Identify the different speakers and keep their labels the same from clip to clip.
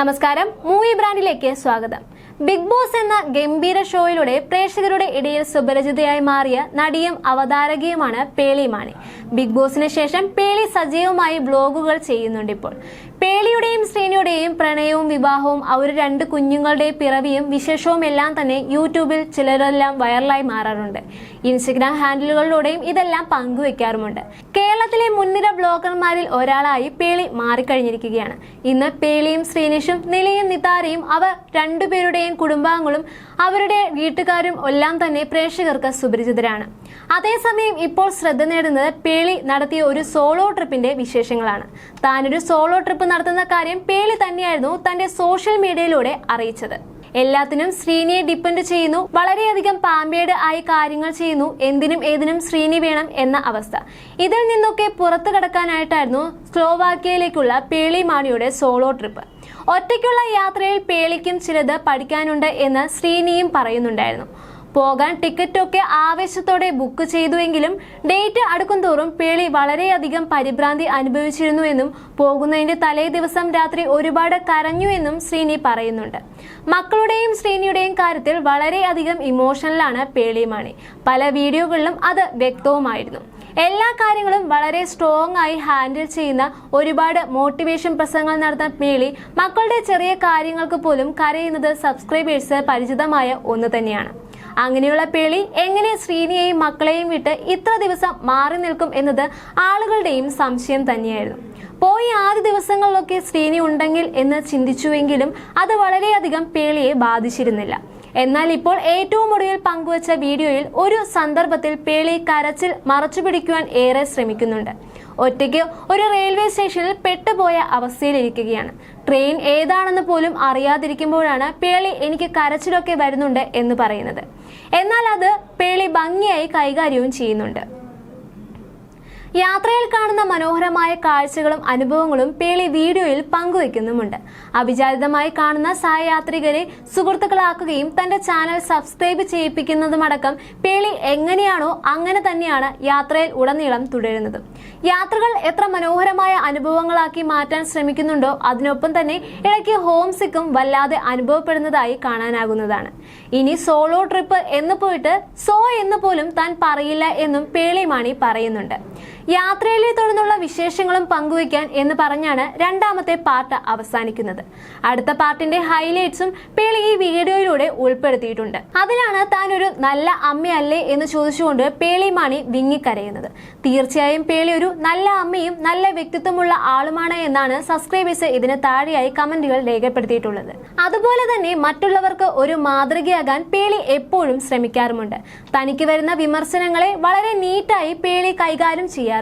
Speaker 1: നമസ്കാരം, മൂവി ബ്രാൻഡിലേക്ക് സ്വാഗതം. Big boss എന്ന ഗംഭീര ഷോയിലൂടെ പ്രേക്ഷകരുടെ ഇടയിൽ സുപരിചിതയായി മാറിയ നടിയും അവതാരകയുമാണ് പേളി മാണി. ബിഗ് ബോസിന് ശേഷം പേളി സജീവമായി ബ്ലോഗുകൾ ചെയ്യുന്നുണ്ട്. ഇപ്പോൾ പേളിയുടെയും ശ്രീനിയുടെയും പ്രണയവും വിവാഹവും അവർ രണ്ട് കുഞ്ഞുങ്ങളുടെ പിറവിയും വിശേഷവും എല്ലാം തന്നെ യൂട്യൂബിൽ ചിലരെല്ലാം വൈറലായി മാറാറുണ്ട്. ഇൻസ്റ്റഗ്രാം ഹാൻഡിലുകളിലൂടെയും ഇതെല്ലാം പങ്കുവെക്കാറുമുണ്ട്. കേരളത്തിലെ മുൻനിര ബ്ലോഗർമാരിൽ ഒരാളായി പേളി മാറിക്കഴിഞ്ഞിരിക്കുകയാണ്. ഇന്ന് പേളിയും ശ്രീനിഷും നിലയും നിതാരയും അവർ രണ്ടുപേരുടെയും കുടുംബാംഗങ്ങളും അവരുടെ വീട്ടുകാരും എല്ലാം തന്നെ പ്രേക്ഷകർക്ക് സുപരിചിതരാണ്. അതേസമയം ഇപ്പോൾ ശ്രദ്ധ നേടുന്നത് പേളി നടത്തിയ ഒരു സോളോ ട്രിപ്പിന്റെ വിശേഷങ്ങളാണ്. താനൊരു സോളോ ട്രിപ്പ് നടത്തുന്ന കാര്യം പേളി തന്നെയായിരുന്നു തന്റെ സോഷ്യൽ മീഡിയയിലൂടെ അറിയിച്ചത്. എല്ലാത്തിനും ശ്രീനിയെ ഡിപ്പെൻഡ് ചെയ്യുന്നു, വളരെയധികം പാമ്പേഡ് ആയി കാര്യങ്ങൾ ചെയ്യുന്നു, എന്തിനും ഏതിനും ശ്രീനി വേണം എന്ന അവസ്ഥ. ഇതിൽ നിന്നൊക്കെ പുറത്തു കടക്കാനായിട്ടായിരുന്നു സ്ലോവാക്യയിലേക്കുള്ള പേളി മാണിയുടെ സോളോ ട്രിപ്പ്. ഒറ്റയ്ക്കുള്ള യാത്രയിൽ പേളിക്കും ചിലത് പഠിക്കാനുണ്ട് എന്ന് ശ്രീനിയും പറയുന്നുണ്ടായിരുന്നു. പോകാൻ ടിക്കറ്റൊക്കെ ആവേശത്തോടെ ബുക്ക് ചെയ്തുവെങ്കിലും ഡേറ്റ് അടുക്കുംതോറും പേളി വളരെയധികം പരിഭ്രാന്തി അനുഭവിച്ചിരുന്നു എന്നും പോകുന്നതിന്റെ തലേ ദിവസം രാത്രി ഒരുപാട് കരഞ്ഞു എന്നും ശ്രീനി പറയുന്നുണ്ട്. മക്കളുടെയും ശ്രീനിയുടെയും കാര്യത്തിൽ വളരെയധികം ഇമോഷണലാണ് പേളി മാണി. പല വീഡിയോകളിലും അത് വ്യക്തവുമായിരുന്നു. എല്ലാ കാര്യങ്ങളും വളരെ സ്ട്രോങ് ആയി ഹാൻഡിൽ ചെയ്യുന്ന ഒരുപാട് മോട്ടിവേഷൻ പ്രസംഗങ്ങൾ നടത്തുന്ന പേളി മക്കളുടെ ചെറിയ കാര്യങ്ങൾക്ക് പോലും കരയുന്നത് സബ്സ്ക്രൈബേഴ്സ് പരിചിതമായ ഒന്ന് തന്നെയാണ്. അങ്ങനെയുള്ള പേളി എങ്ങനെ ശ്രീനിയെയും മക്കളെയും വിട്ട് ഇത്ര ദിവസം മാറി നിൽക്കും എന്നത് ആളുകളുടെയും സംശയം തന്നെയായിരുന്നു. പോയി ആദ്യ ദിവസങ്ങളിലൊക്കെ ശ്രീനി ഉണ്ടെങ്കിൽ എന്ന് ചിന്തിച്ചുവെങ്കിലും അത് വളരെയധികം പേളിയെ ബാധിച്ചിരുന്നില്ല. എന്നാൽ ഇപ്പോൾ ഏറ്റവും ഒടുവിൽ പങ്കുവച്ച വീഡിയോയിൽ ഒരു സന്ദർഭത്തിൽ പേളി കരച്ചിൽ മറച്ചുപിടിക്കുവാൻ ഏറെ ശ്രമിക്കുന്നുണ്ട്. ഒറ്റയ്ക്ക് ഒരു റെയിൽവേ സ്റ്റേഷനിൽ പെട്ടുപോയ അവസ്ഥയിലിരിക്കുകയാണ്. ട്രെയിൻ ഏതാണെന്ന് പോലും അറിയാതിരിക്കുമ്പോഴാണ് പേളി എനിക്ക് കരച്ചിലൊക്കെ വരുന്നുണ്ട് എന്ന് പറയുന്നത്. എന്നാൽ അത് പേളി ഭംഗിയായി കൈകാര്യവും ചെയ്യുന്നുണ്ട്. യാത്രയിൽ കാണുന്ന മനോഹരമായ കാഴ്ചകളും അനുഭവങ്ങളും പേളി വീഡിയോയിൽ പങ്കുവെക്കുന്നുമുണ്ട്. അവിചാരിതമായി കാണുന്ന സഹയാത്രികരെ സുഹൃത്തുക്കളാക്കുകയും തന്റെ ചാനൽ സബ്സ്ക്രൈബ് ചെയ്യിപ്പിക്കുന്നതുമടക്കം പേളി എങ്ങനെയാണോ അങ്ങനെ തന്നെയാണ് യാത്രയിൽ ഉടനീളം തുടരുന്നത്. യാത്രകൾ എത്ര മനോഹരമായ അനുഭവങ്ങളാക്കി മാറ്റാൻ ശ്രമിക്കുന്നുണ്ടോ അതിനൊപ്പം തന്നെ ഇടയ്ക്ക് ഹോം സിക്കും വല്ലാതെ അനുഭവപ്പെടുന്നതായി കാണാനാകുന്നതാണ്. ഇനി സോളോ ട്രിപ്പ് എന്ന് പോയിട്ട് സോ എന്ന് പോലും താൻ പറയില്ല എന്നും പേളി മാണി പറയുന്നുണ്ട്. യാത്രയിലെ തുടർന്നുള്ള വിശേഷങ്ങളും പങ്കുവയ്ക്കാൻ എന്ന് പറഞ്ഞാണ് രണ്ടാമത്തെ പാർട്ട് അവസാനിക്കുന്നത്. അടുത്ത പാർട്ടിന്റെ ഹൈലൈറ്റ്സും പേളി ഈ വീഡിയോയിലൂടെ ഉൾപ്പെടുത്തിയിട്ടുണ്ട്. അതിലാണ് താൻ ഒരു നല്ല അമ്മയല്ലേ എന്ന് ചോദിച്ചുകൊണ്ട് പേളി മാണി വിങ്ങിക്കരയുന്നത്. തീർച്ചയായും പേളി ഒരു നല്ല അമ്മയും നല്ല വ്യക്തിത്വമുള്ള ആളുമാണ് എന്നാണ് സബ്സ്ക്രൈബേഴ്സ് ഇതിന് താഴെയായി കമന്റുകൾ രേഖപ്പെടുത്തിയിട്ടുള്ളത്. അതുപോലെ തന്നെ മറ്റുള്ളവർക്ക് ഒരു മാതൃകയാകാൻ പേളി എപ്പോഴും ശ്രമിക്കാറുമുണ്ട്. തനിക്ക് വരുന്ന വിമർശനങ്ങളെ വളരെ നീറ്റായി പേളി കൈകാര്യം ചെയ്യാറുമുണ്ട്.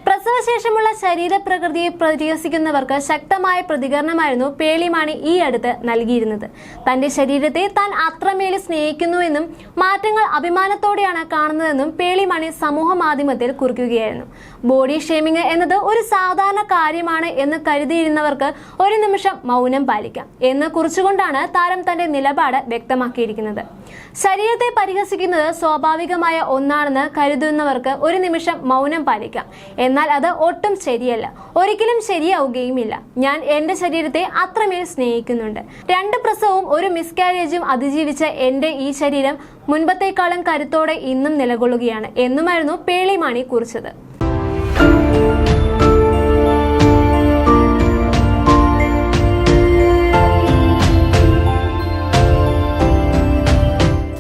Speaker 1: പ്രസവശേഷമുള്ള ശരീരപ്രകൃതിയെ പരിഹസിക്കുന്നവർക്ക് ശക്തമായ പ്രതികരണമായിരുന്നു പേളി മാണി ഈ അടുത്ത് നൽകിയിരുന്നത്. തന്റെ ശരീരത്തെ താൻ അത്രമേൽ സ്നേഹിക്കുന്നുവെന്നും മാറ്റങ്ങൾ അഭിമാനത്തോടെയാണ് കാണുന്നതെന്നും പേളി മാണി സമൂഹ മാധ്യമത്തിൽ കുറിക്കുകയായിരുന്നു. ബോഡി ഷേമിംഗ് എന്നത് ഒരു സാധാരണ കാര്യമാണ് എന്ന് കരുതിയിരുന്നവർക്ക് ഒരു നിമിഷം മൗനം പാലിക്കാം എന്ന് കുറിച്ചുകൊണ്ടാണ് താരം തന്റെ നിലപാട് വ്യക്തമാക്കിയിരിക്കുന്നത്. ശരീരത്തെ പരിഹസിക്കുന്നത് സ്വാഭാവികമായ ഒന്നാണെന്ന് കരുതുന്നവർക്ക് ഒരു നിമിഷം മൗനം പാലിക്കാം. എന്നാൽ അത് ഒട്ടും ശരിയല്ല, ഒരിക്കലും ശരിയാവുകയുമില്ല. ഞാൻ എന്റെ ശരീരത്തെ അത്രമേൽ സ്നേഹിക്കുന്നുണ്ട്. 2 പ്രസവവും ഒരു മിസ്കാരേജും അതിജീവിച്ച എന്റെ ഈ ശരീരം മുൻപത്തേക്കാളും കരുത്തോടെ ഇന്നും നിലകൊള്ളുകയാണ് എന്നുമായിരുന്നു പേളി മാണി കുറിച്ചത്.